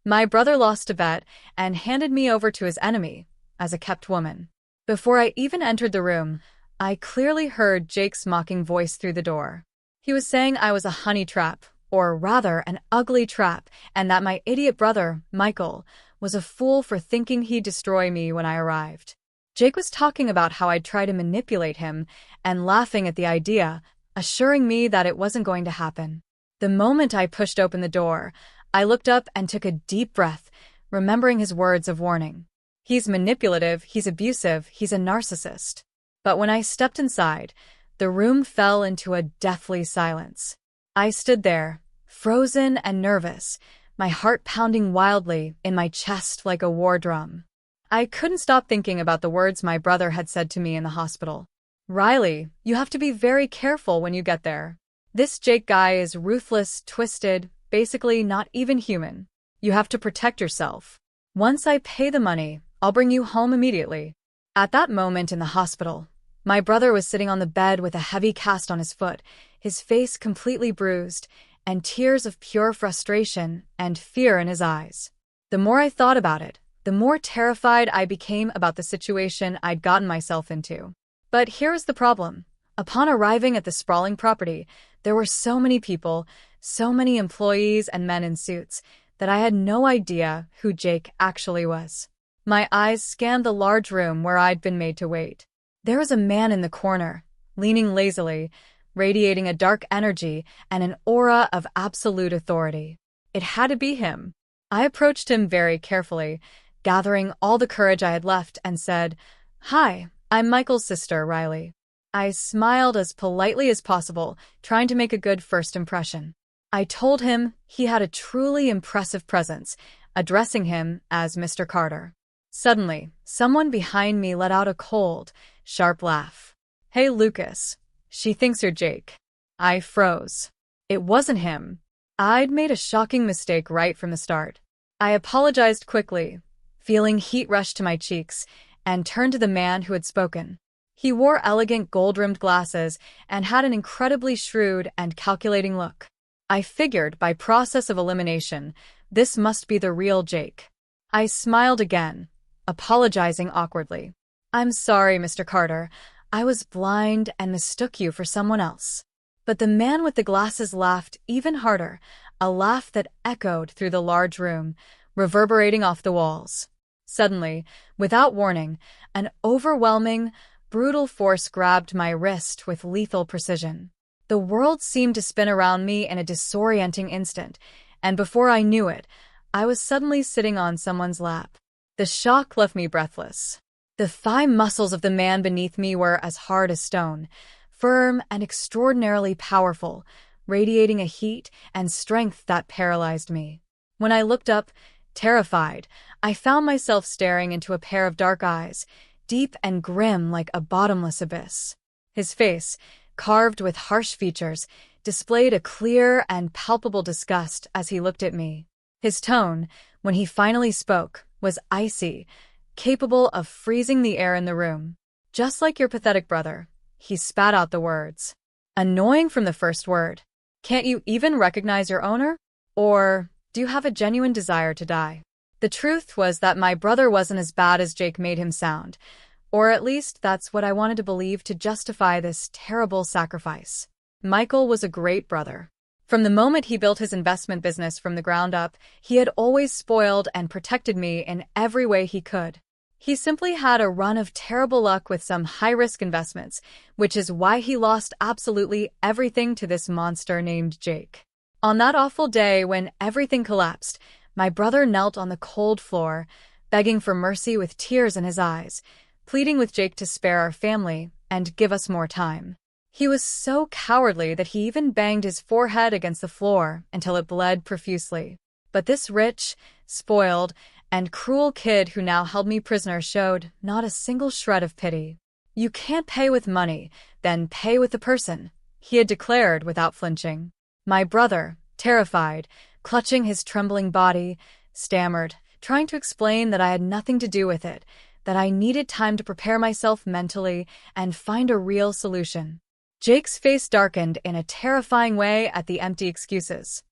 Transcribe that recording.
My brother lost a bet and handed me over to his enemy as a kept woman. Before I even entered the room, I clearly heard Jake's mocking voice through the door. He was saying I was a honey trap, or rather an ugly trap, and that my idiot brother, Michael, was a fool for thinking he'd destroy me when I arrived. Jake was talking about how I'd try to manipulate him and laughing at the idea, assuring me that it wasn't going to happen. The moment I pushed open the door, I looked up and took a deep breath, remembering his words of warning. He's manipulative, he's abusive, he's a narcissist. But when I stepped inside, the room fell into a deathly silence. I stood there, frozen and nervous, my heart pounding wildly in my chest like a war drum. I couldn't stop thinking about the words my brother had said to me in the hospital. "Riley, you have to be very careful when you get there. This Jake guy is ruthless, twisted, basically not even human. You have to protect yourself. Once I pay the money, I'll bring you home immediately." At that moment in the hospital, my brother was sitting on the bed with a heavy cast on his foot, his face completely bruised, and tears of pure frustration and fear in his eyes. The more I thought about it, the more terrified I became about the situation I'd gotten myself into. But here was the problem. Upon arriving at the sprawling property, there were so many people, so many employees and men in suits, that I had no idea who Jake actually was. My eyes scanned the large room where I'd been made to wait. There was a man in the corner, leaning lazily, radiating a dark energy and an aura of absolute authority. It had to be him. I approached him very carefully, gathering all the courage I had left, and said, "Hi, I'm Michael's sister, Riley." I smiled as politely as possible, trying to make a good first impression. I told him he had a truly impressive presence, addressing him as Mr. Carter. Suddenly, someone behind me let out a cold, sharp laugh. "Hey, Lucas, she thinks you're Jake." I froze. It wasn't him. I'd made a shocking mistake right from the start. I apologized quickly, feeling heat rush to my cheeks, and turned to the man who had spoken. He wore elegant gold-rimmed glasses and had an incredibly shrewd and calculating look. I figured, by process of elimination, this must be the real Jake. I smiled again, apologizing awkwardly. "I'm sorry, Mr. Carter. I was blind and mistook you for someone else." But the man with the glasses laughed even harder, a laugh that echoed through the large room, reverberating off the walls. Suddenly, without warning, an overwhelming, brutal force grabbed my wrist with lethal precision. The world seemed to spin around me in a disorienting instant, and before I knew it, I was suddenly sitting on someone's lap. The shock left me breathless. The thigh muscles of the man beneath me were as hard as stone, firm and extraordinarily powerful, radiating a heat and strength that paralyzed me. When I looked up, terrified, I found myself staring into a pair of dark eyes, deep and grim like a bottomless abyss. His face, carved with harsh features, displayed a clear and palpable disgust as he looked at me. His tone, when he finally spoke, was icy, capable of freezing the air in the room. "Just like your pathetic brother," he spat out the words. Annoying from the first word. "Can't you even recognize your owner? Or do you have a genuine desire to die?" The truth was that my brother wasn't as bad as Jake made him sound, or at least that's what I wanted to believe to justify this terrible sacrifice. Michael was a great brother. From the moment he built his investment business from the ground up, he had always spoiled and protected me in every way he could. He simply had a run of terrible luck with some high-risk investments, which is why he lost absolutely everything to this monster named Jake. On that awful day when everything collapsed, my brother knelt on the cold floor, begging for mercy with tears in his eyes, pleading with Jake to spare our family and give us more time. He was so cowardly that he even banged his forehead against the floor until it bled profusely. But this rich, spoiled, and cruel kid who now held me prisoner showed not a single shred of pity. "You can't pay with money, then pay with the person," he had declared without flinching. My brother, terrified, clutching his trembling body, stammered, trying to explain that I had nothing to do with it, that I needed time to prepare myself mentally and find a real solution. Jake's face darkened in a terrifying way at the empty excuses.